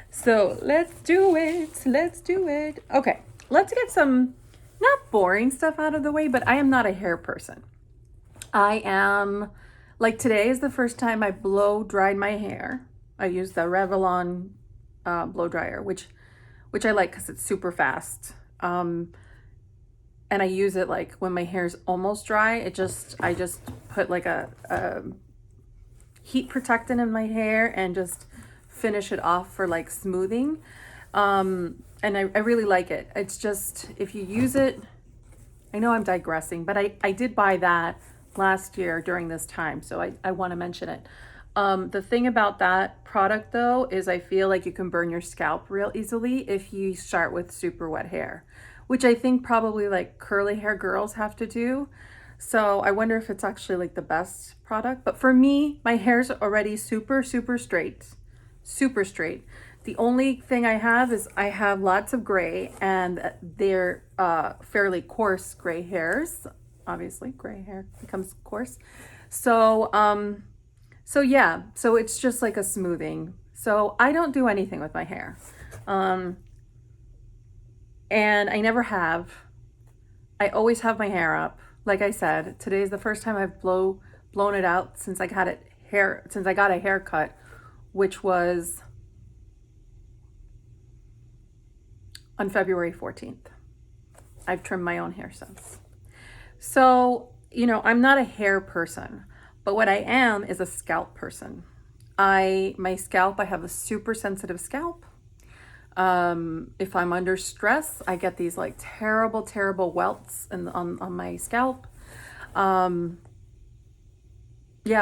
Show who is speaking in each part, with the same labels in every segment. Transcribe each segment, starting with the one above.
Speaker 1: So let's do it. Let's do it. Okay, let's get some not boring stuff out of the way, but I am not a hair person. I am like today is the first time I blow dried my hair. I use the Revlon blow dryer, which I like because it's super fast. And I use it like when my hair's almost dry. I just put like a heat protectant in my hair and just finish it off for like smoothing. And I really like it. It's just if you use it, I know I'm digressing, but I did buy that last year during this time, so I want to mention it. The thing about that product though is I feel like you can burn your scalp real easily if you start with super wet hair, which I think probably like curly hair girls have to do. So I wonder if it's actually like the best product. But for me, my hair's already super straight, super straight. The only thing I have is I have lots of gray, and they're fairly coarse gray hairs. Obviously, gray hair becomes coarse. So, so it's just like a smoothing. So I don't do anything with my hair. Um, and I never have. I always have my hair up. Like I said, today is the first time I've blown it out since I got a haircut, which was on February 14th. I've trimmed my own hair since. So, I'm not a hair person, but what I am is a scalp person. I have a super sensitive scalp. If I'm under stress, I get these like terrible welts on my scalp. Yeah,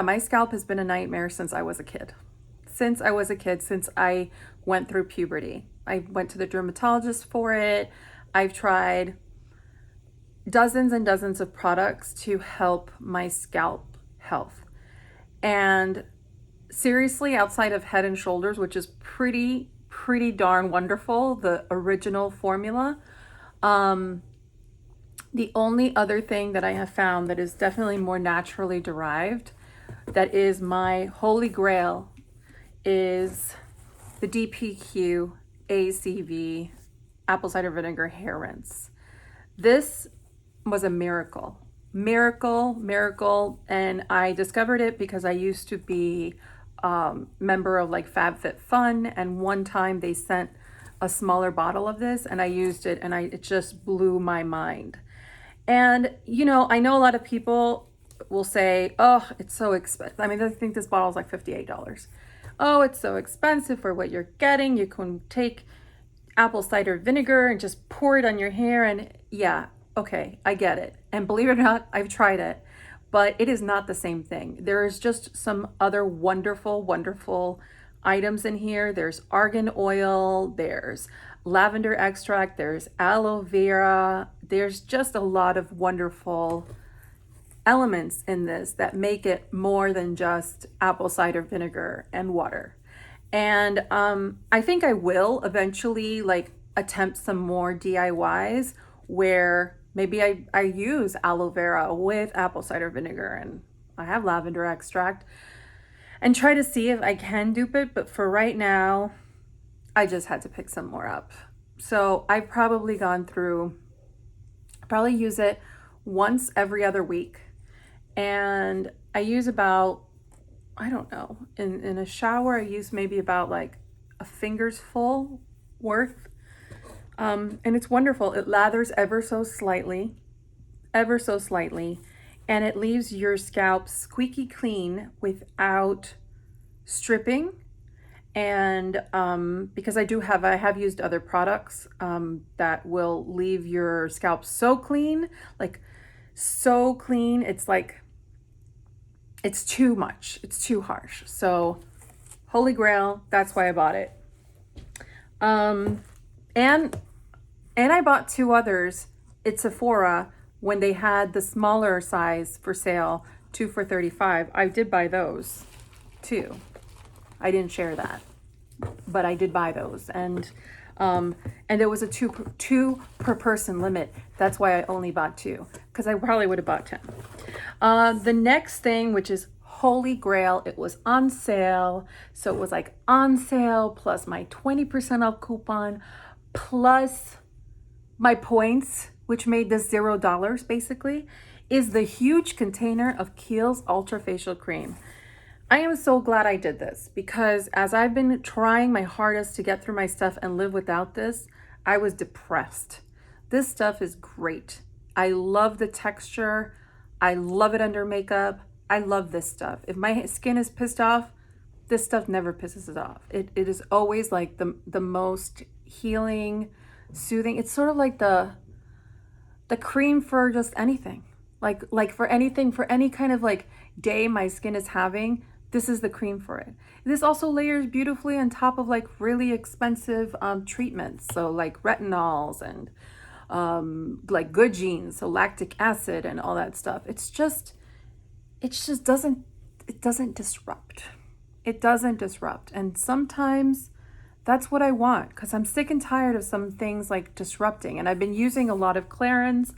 Speaker 1: my scalp has been a nightmare since I was a kid. Since I went through puberty. I went to the dermatologist for it. I've tried dozens and dozens of products to help my scalp health. And seriously, outside of Head and Shoulders, which is pretty darn wonderful, the original formula, the only other thing that I have found that is definitely more naturally derived, that is my holy grail, is the DPQ ACV apple cider vinegar hair rinse. This was a miracle. And I discovered it because I used to be member of like FabFitFun, and one time they sent a smaller bottle of this and I used it, and it just blew my mind. And I know a lot of people will say, oh, it's so expensive. I mean, I think this bottle is like $58. Oh, it's so expensive for what you're getting. You can take apple cider vinegar and just pour it on your hair, and yeah, okay, I get it. And believe it or not, I've tried it, but it is not the same thing. There is just some other wonderful items in here. There's argan oil, there's lavender extract, there's aloe vera. There's just a lot of wonderful elements in this that make it more than just apple cider vinegar and water. And I think I will eventually like attempt some more DIYs where maybe I use aloe vera with apple cider vinegar and I have lavender extract, and try to see if I can dupe it. But for right now, I just had to pick some more up. So I've probably use it once every other week. And I use about, I don't know, in a shower, I use maybe about like a finger's full worth. And it's wonderful. It lathers ever so slightly, and it leaves your scalp squeaky clean without stripping. And because I have used other products that will leave your scalp so clean, it's like, it's too much. It's too harsh. So holy grail, that's why I bought it. And I bought two others at Sephora when they had the smaller size for sale, 2 for $35. I did buy those too. I didn't share that, but I did buy those. And there was a two per person limit. That's why I only bought 2, because I probably would have bought 10. The next thing, which is holy grail. It was on sale. So it was like on sale plus my 20% off coupon plus my points, which made this $0 basically, is the huge container of Kiehl's Ultra Facial Cream. I am so glad I did this because as I've been trying my hardest to get through my stuff and live without this, I was depressed. This stuff is great. I love the texture. I love it under makeup. I love this stuff. If my skin is pissed off, this stuff never pisses it off. It is always like the most healing, soothing. It's sort of like the cream for just anything. Like for anything, for any kind of like day my skin is having, this is the cream for it. This also layers beautifully on top of like really expensive treatments. So like retinols and like good genes, so lactic acid and all that stuff. It just doesn't disrupt. It doesn't disrupt. And sometimes that's what I want because I'm sick and tired of some things like disrupting. And I've been using a lot of Clarins.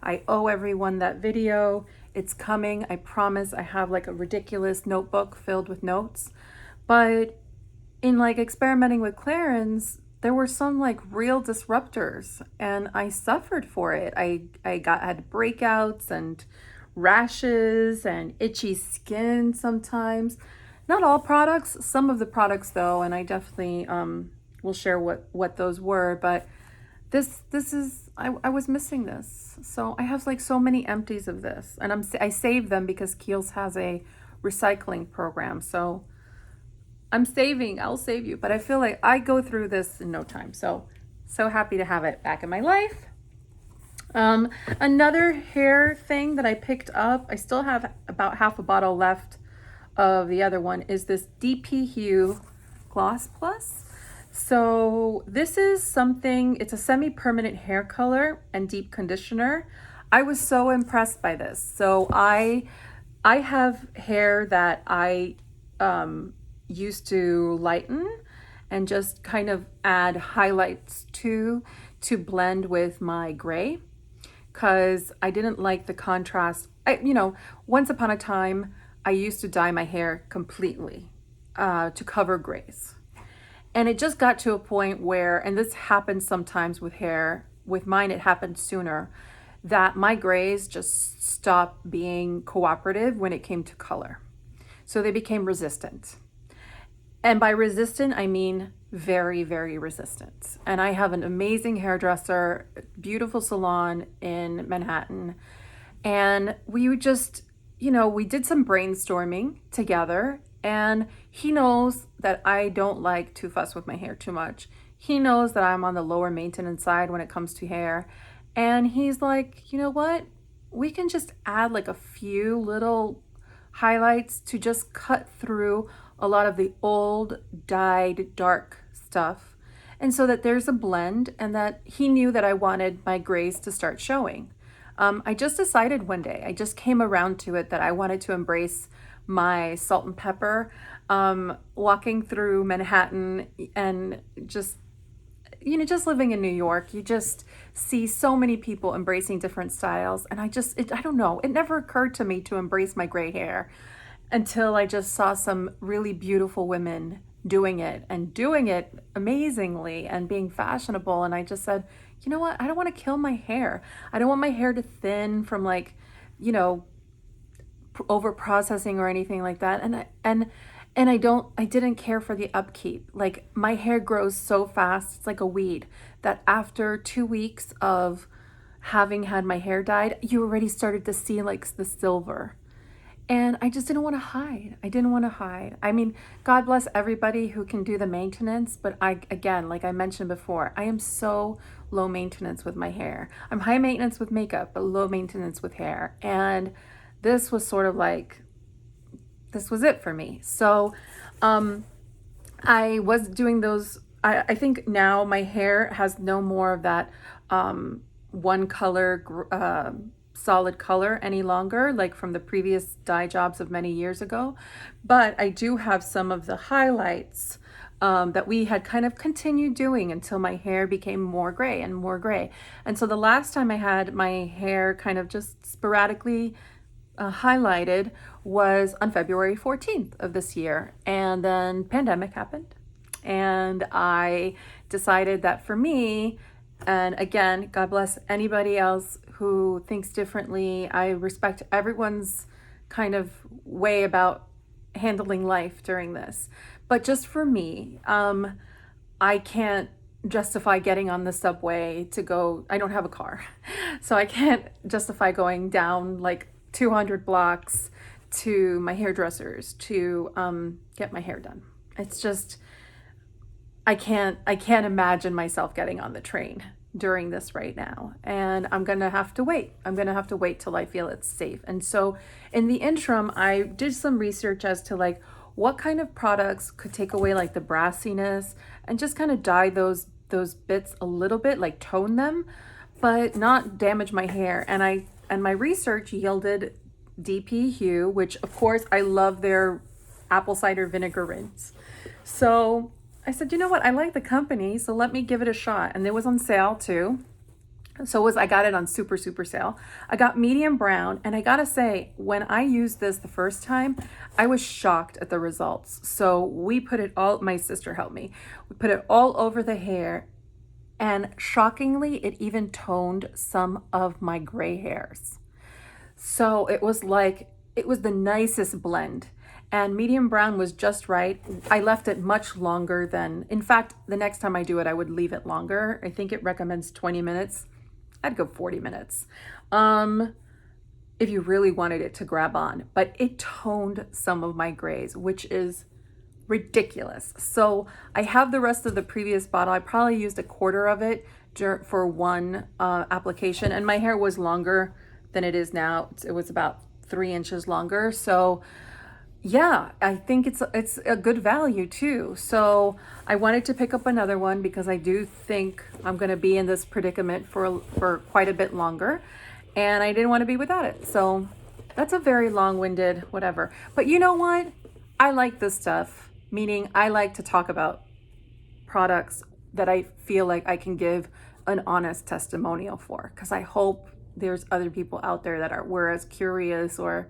Speaker 1: I owe everyone that video. It's coming. I promise. I have like a ridiculous notebook filled with notes. But in like experimenting with Clarins, there were some like real disruptors and I suffered for it. I had breakouts and rashes and itchy skin sometimes. Not all products, some of the products though, and I definitely will share what those were, but this is I was missing this. So I have like so many empties of this and I save them because Kiehl's has a recycling program. So I'll save you, but I feel like I go through this in no time. So happy to have it back in my life. Another hair thing that I picked up, I still have about half a bottle left of the other one, is this DP Hue Gloss Plus. So this is something, it's a semi-permanent hair color and deep conditioner. I was so impressed by this. So I have hair that I used to lighten and just kind of add highlights to blend with my gray because I didn't like the contrast. Once upon a time, I used to dye my hair completely to cover grays. And it just got to a point where, and this happens sometimes with hair, with mine it happened sooner, that my grays just stopped being cooperative when it came to color. So they became resistant. And by resistant, I mean very, very resistant. And I have an amazing hairdresser, beautiful salon in Manhattan. And we just, we did some brainstorming together. And he knows that I don't like to fuss with my hair too much. He knows that I'm on the lower maintenance side when it comes to hair. And he's like, you know what? We can just add like a few little highlights to just cut through a lot of the old dyed dark stuff. And so that there's a blend and that he knew that I wanted my grays to start showing. I just decided one day, I just came around to it that I wanted to embrace my salt and pepper, walking through Manhattan and just living in New York, you just see so many people embracing different styles. And I don't know, it never occurred to me to embrace my gray hair until I just saw some really beautiful women doing it and doing it amazingly and being fashionable. And I just said, you know what? I don't want to kill my hair. I don't want my hair to thin from over processing or anything like that. And I didn't care for the upkeep. Like my hair grows so fast. It's like a weed that after 2 weeks of having had my hair dyed, you already started to see like the silver. And I just didn't want to hide. I didn't want to hide. I mean, God bless everybody who can do the maintenance. But again, like I mentioned before, I am so low maintenance with my hair. I'm high maintenance with makeup, but low maintenance with hair. And this was sort of like, this was it for me. So I was doing those. I think now my hair has no more of that one color solid color any longer, like from the previous dye jobs of many years ago. But I do have some of the highlights that we had kind of continued doing until my hair became more gray and more gray. And so the last time I had my hair kind of just sporadically highlighted was on February 14th of this year. And then pandemic happened. And I decided that for me, and again, God bless anybody else who thinks differently. I respect everyone's kind of way about handling life during this. But just for me, I can't justify getting on the subway to go. I don't have a car. So I can't justify going down like 200 blocks to my hairdresser's to get my hair done. It's just, I can't imagine myself getting on the train during this right now. And I'm going to have to wait. I'm going to have to wait till I feel it's safe. And so in the interim, I did some research as to like what kind of products could take away like the brassiness and just kind of dye those bits a little bit, like tone them, but not damage my hair. And my research yielded DP Hue, which of course I love their apple cider vinegar rinse. So I said, you know what? I like the company, so let me give it a shot. And it was on sale too. I got it on super sale. I got medium brown, and I gotta say, when I used this the first time, I was shocked at the results. So we put it all, my sister helped me. We put it all over the hair, and shockingly, it even toned some of my gray hairs. So it was the nicest blend. And medium brown was just right. I left it much longer than, in fact, the next time I do it, I would leave it longer. I think it recommends 20 minutes. I'd go 40 minutes. If you really wanted it to grab on, but it toned some of my grays, which is ridiculous. So I have the rest of the previous bottle. I probably used a quarter of it for one application, and my hair was longer than it is now. It was about 3 inches longer. So yeah, I think it's a good value too. So I wanted to pick up another one because I do think I'm going to be in this predicament for quite a bit longer, and I didn't want to be without it. So that's a very long-winded whatever. But you know what? I like this stuff, meaning I like to talk about products that I feel like I can give an honest testimonial for, because I hope there's other people out there that were as curious, or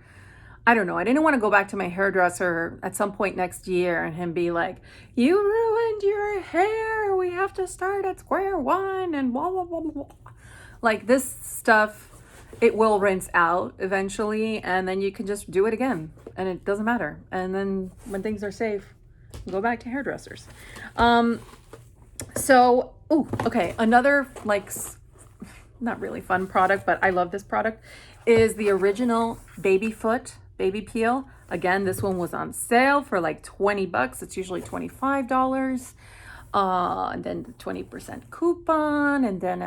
Speaker 1: I don't know. I didn't want to go back to my hairdresser at some point next year and him be like, you ruined your hair. We have to start at square one and blah, blah, blah, blah. Like this stuff, it will rinse out eventually, and then you can just do it again and it doesn't matter. And then when things are safe, go back to hairdressers. Okay. Another not really fun product, but I love this product, is the original baby peel. Again, this one was on sale for like 20 bucks. It's usually $25. And then the 20% coupon, and then,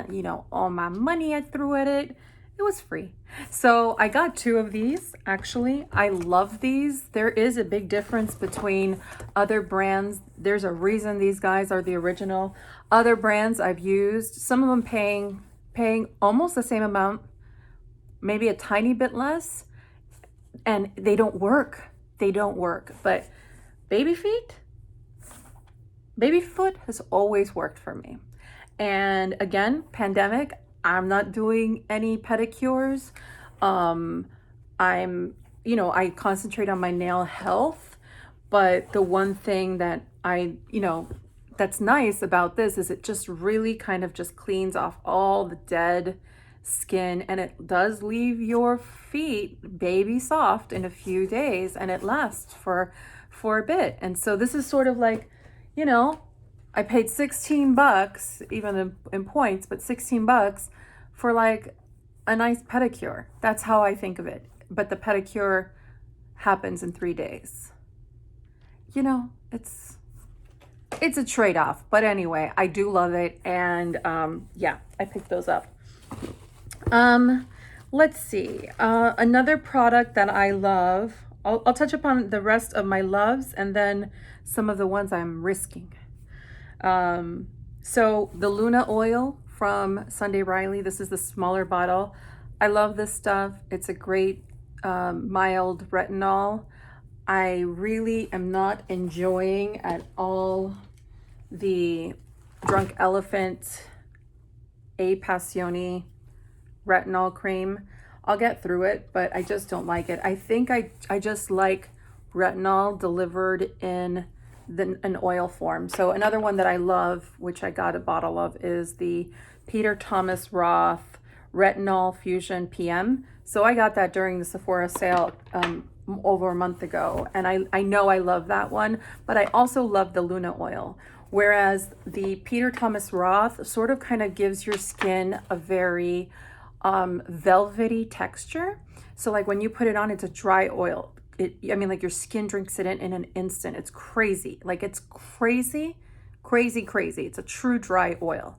Speaker 1: all my money I threw at it. It was free. So I got 2 of these, actually. I love these. There is a big difference between other brands. There's a reason these guys are the original. Other brands I've used, some of them paying almost the same amount, maybe a tiny bit less, and they don't work. But baby foot has always worked for me. And again, pandemic, I'm not doing any pedicures. I concentrate on my nail health, but the one thing that that's nice about this is it just really kind of just cleans off all the dead skin, and it does leave your feet baby soft in a few days, and it lasts for a bit. And so this is sort of like, I paid 16 bucks, even in points, but 16 bucks for like a nice pedicure. That's how I think of it. But the pedicure happens in 3 days. It's a trade-off, but anyway, I do love it. And I picked those up. Let's see, another product that I love, I'll touch upon the rest of my loves and then some of the ones I'm risking. So the Luna oil from Sunday Riley, this is the smaller bottle. I love this stuff. It's a great mild retinol. I really am not enjoying at all the Drunk Elephant A Passione retinol cream. I'll get through it, but I just don't like it. I think I just like retinol delivered in an oil form. So another one that I love, which I got a bottle of, is the Peter Thomas Roth Retinol Fusion PM. So I got that during the Sephora sale over a month ago, and I know I love that one, but I also love the Luna oil. Whereas the Peter Thomas Roth sort of kind of gives your skin a very velvety texture. So like when you put it on, it's a dry oil. I mean, like your skin drinks it in an instant. It's crazy. Like it's crazy, crazy, crazy. It's a true dry oil.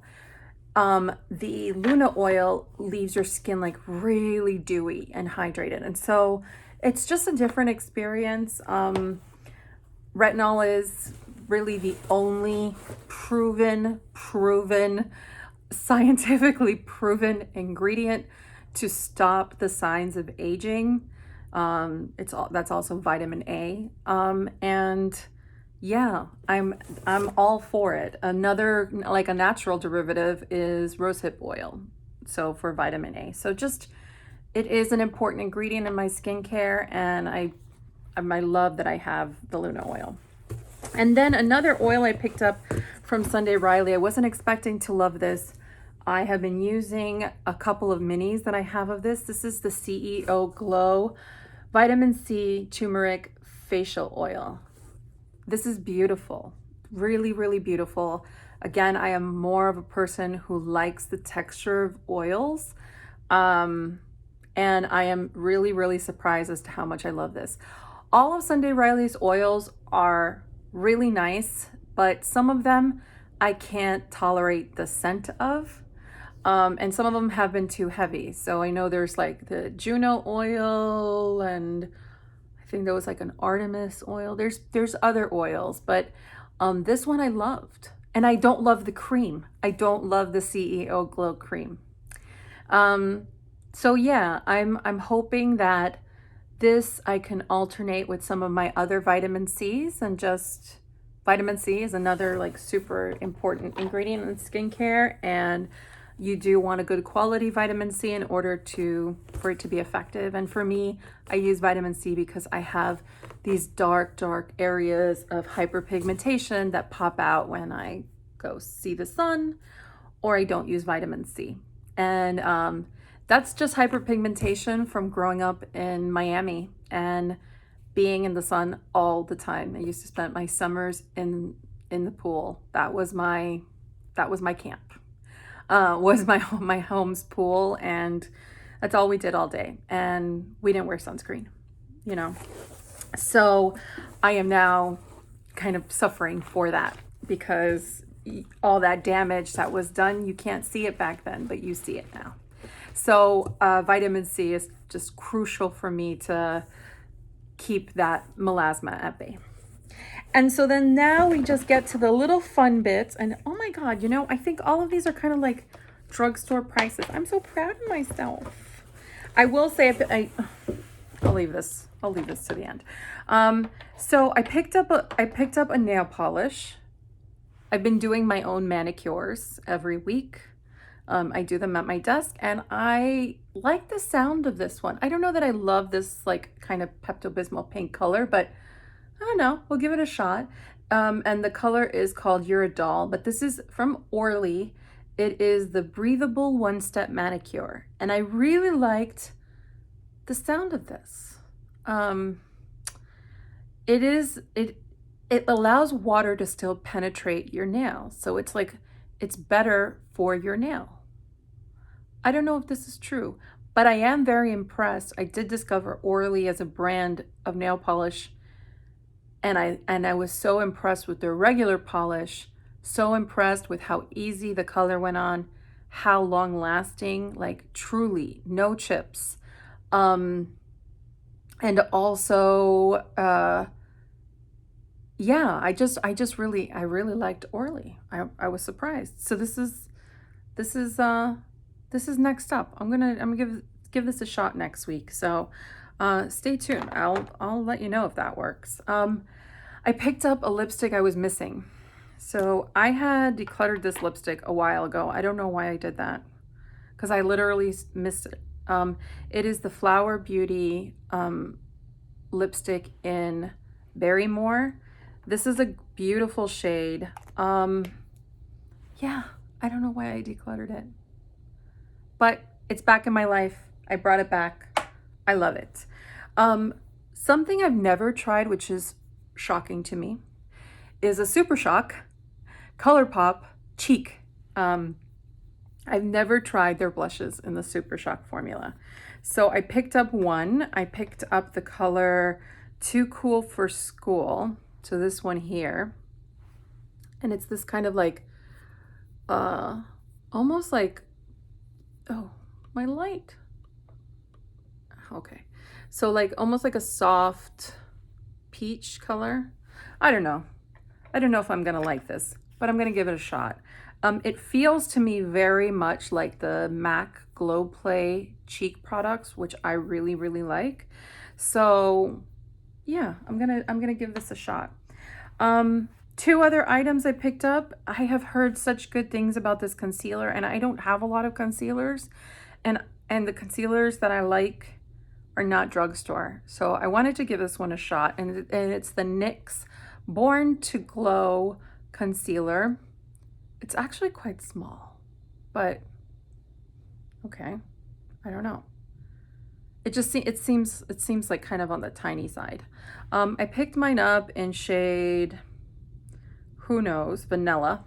Speaker 1: The Luna oil leaves your skin like really dewy and hydrated. And so it's just a different experience. Retinol is really the only proven, scientifically proven ingredient to stop the signs of aging. That's also vitamin A. And yeah, I'm all for it. Another, like a natural derivative, is rosehip oil. So for vitamin A. So just, it is an important ingredient in my skincare, and I love that I have the Luna oil. And then another oil I picked up from Sunday Riley. I wasn't expecting to love this. I have been using a couple of minis that I have of this. This is the CEO Glow Vitamin C Turmeric Facial Oil. This is beautiful, really, really beautiful. Again, I am more of a person who likes the texture of oils. And I am really, really surprised as to how much I love this. All of Sunday Riley's oils are really nice, but some of them I can't tolerate the scent of. And some of them have been too heavy. So I know there's like the Juno oil, and I think there was like an Artemis oil. There's other oils, but this one I loved. And I don't love the cream. I don't love the CEO Glow cream. So yeah, I'm hoping that this I can alternate with some of my other vitamin C's, and just vitamin C is another like super important ingredient in skincare, and you do want a good quality vitamin C in order for it to be effective. And for me, I use vitamin C because I have these dark areas of hyperpigmentation that pop out when I go see the sun or I don't use vitamin C. And that's just hyperpigmentation from growing up in Miami and being in the sun all the time. I used to spend my summers in the pool. That was my camp. Was my home's pool, and that's all we did all day. And we didn't wear sunscreen, you know. So I am now kind of suffering for that, because all that damage that was done, you can't see it back then, but you see it now. So vitamin C is just crucial for me to keep that melasma at bay. And so then now we just get to the little fun bits. And oh my God, you know, I think all of these are kind of like drugstore prices. I'm so proud of myself. I will say, I'll leave this to the end. So I picked up a nail polish. I've been doing my own manicures every week. I do them at my desk, and I like the sound of this one. I don't know that I love this like kind of Pepto-Bismol pink color, but I don't know, we'll give it a shot. And the color is called Uridol, but this is from Orly. It is the breathable one-step manicure, and I really liked the sound of this. It allows water to still penetrate your nail, so it's like it's better for your nail. I don't know if this is true, but I am very impressed. I did discover Orly as a brand of nail polish, and I was so impressed with their regular polish, so impressed with how easy the color went on, how long lasting, like truly no chips. And also, yeah, I really liked Orly. I was surprised. So this is next up. I'm gonna give this a shot next week. So stay tuned. I'll let you know if that works. I picked up a lipstick I was missing. So I had decluttered this lipstick a while ago. I don't know why I did that, because I literally missed it. It is the Flower Beauty lipstick in Barrymore. This is a beautiful shade. Yeah, I don't know why I decluttered it, but it's back in my life. I brought it back. I love it. Something I've never tried, which is shocking to me, is a Super Shock ColourPop Cheek. I've never tried their blushes in the Super Shock formula. So I picked up one. I picked up the color Too Cool for School. So this one here. And it's this kind of like, almost like, oh, my light. Okay. So like almost like a soft peach color. I don't know. I don't know if I'm gonna like this, but I'm gonna give it a shot. It feels to me very much like the MAC Glow Play cheek products, which I really, really like. So yeah, I'm gonna give this a shot. Two other items I picked up. I have heard such good things about this concealer, and I don't have a lot of concealers, and the concealers that I like are not drugstore. So I wanted to give this one a shot, and it's the NYX Born to Glow concealer. It's actually quite small, but okay. I don't know. It seems like kind of on the tiny side. I picked mine up in shade, who knows, vanilla.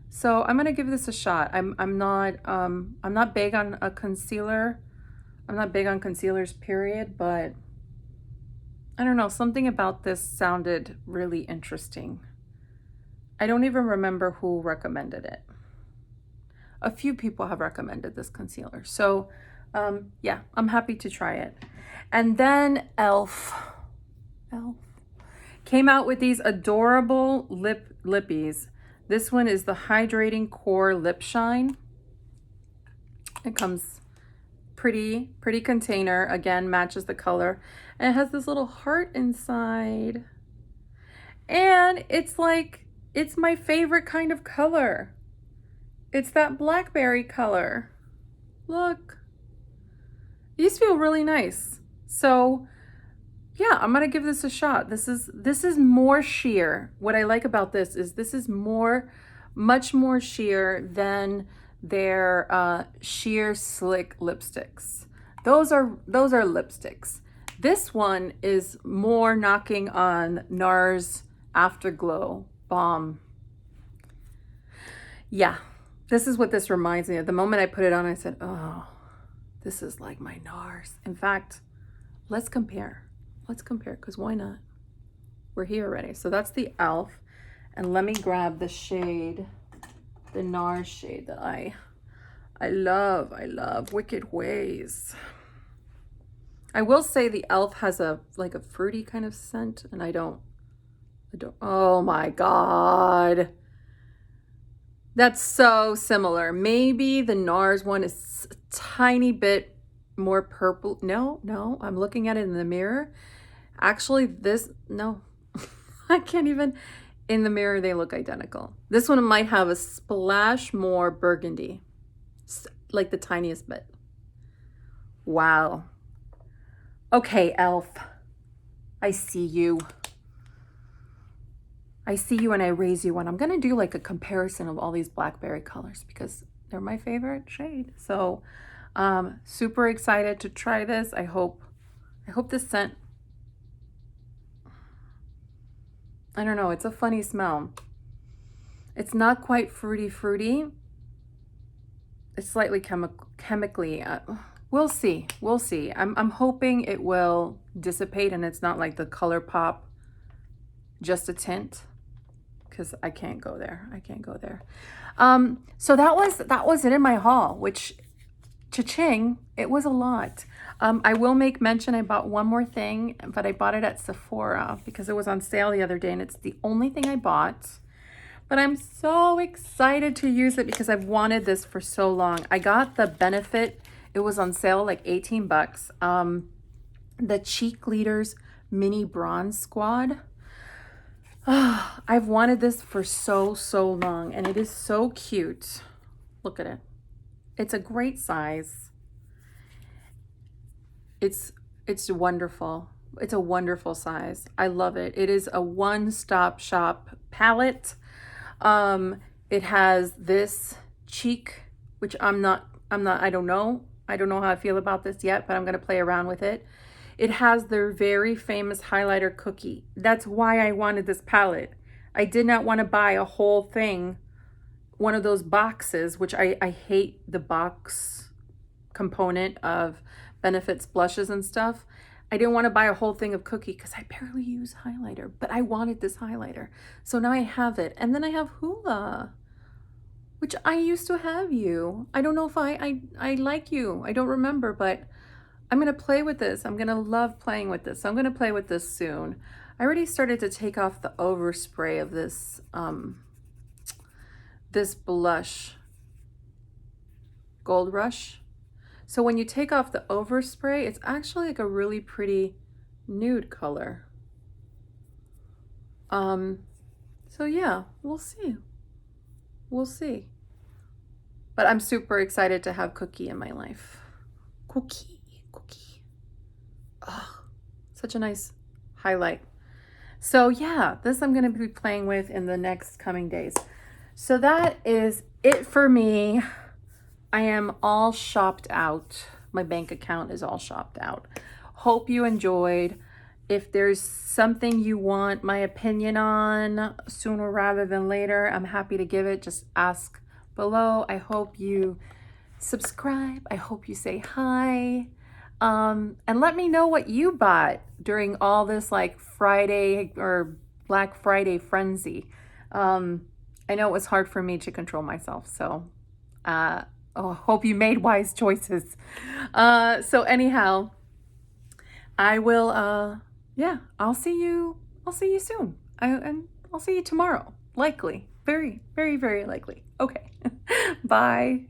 Speaker 1: So I'm gonna give this a shot. I'm not big on a concealer. I'm not big on concealers, period, but I don't know, something about this sounded really interesting. I don't even remember who recommended it. A few people have recommended this concealer. So yeah, I'm happy to try it. And then e.l.f. came out with these adorable lippies. This one is the Hydrating Core Lip Shine. It comes pretty container. Again, matches the color. And it has this little heart inside. And it's like, it's my favorite kind of color. It's that blackberry color. Look. These feel really nice. So yeah, I'm gonna give this a shot. This is more sheer. What I like about this is much more sheer than their sheer slick lipsticks. Those are lipsticks. This one is more knocking on NARS Afterglow Balm. Yeah, this is what this reminds me of. The moment I put it on, I said, oh, this is like my NARS. In fact, let's compare. Let's compare, because why not? We're here already. So that's the e.l.f. And let me grab the shade, the NARS shade that I love. I love Wicked Ways. I will say the e.l.f. has a fruity kind of scent, and I don't, oh my God. That's so similar. Maybe the NARS one is a tiny bit more purple. No, I'm looking at it in the mirror. Actually, no, I can't even, in the mirror, they look identical. This one might have a splash more burgundy, like the tiniest bit. Wow. Okay, e.l.f. I see you. I see you and I raise you one. I'm going to do like a comparison of all these blackberry colors because they're my favorite shade. So super excited to try this. I hope this scent, I don't know, it's a funny smell. It's not quite fruity. It's slightly chemically. We'll see. I'm hoping it will dissipate and it's not like the ColourPop, just a tint, because I can't go there. So that was it in my haul, which, cha-ching, it was a lot. I will make mention I bought one more thing, but I bought it at Sephora because it was on sale the other day, and it's the only thing I bought. But I'm so excited to use it because I've wanted this for so long. I got the Benefit. It was on sale like 18 bucks. The Cheek Leaders Mini Bronze Squad. Oh, I've wanted this for so long, and it is so cute. Look at it. It's a great size. It's it's wonderful. It's a wonderful size. I love it. It is a one-stop shop palette. Um, it has this cheek, which I don't know. I don't know how I feel about this yet, but I'm going to play around with it. It has their very famous highlighter cookie. That's why I wanted this palette. I did not want to buy a whole thing, one of those boxes, which I hate the box component of Benefits blushes and stuff. I didn't want to buy a whole thing of cookie because I barely use highlighter, but I wanted this highlighter. So now I have it. And then I have Hoola, which I used to have you. I don't know if I like you. I don't remember, but I'm going to play with this. I'm going to love playing with this. So I'm going to play with this soon. I already started to take off the overspray of this, this blush, Gold Rush. So when you take off the overspray, it's actually like a really pretty nude color. So yeah, we'll see. We'll see. But I'm super excited to have Cookie in my life. Cookie. Oh, such a nice highlight. So yeah, this I'm going to be playing with in the next coming days. So that is it for me. I am all shopped out. My bank account is all shopped out. Hope you enjoyed. If there's something you want my opinion on sooner rather than later, I'm happy to give it. Just ask below. I hope you subscribe. I hope you say hi. And let me know what you bought during all this like Friday or Black Friday frenzy. I know it was hard for me to control myself, so hope you made wise choices. So anyhow, I will yeah, I'll see you soon. And I'll see you tomorrow. Likely. Very, very, very likely. Okay. Bye.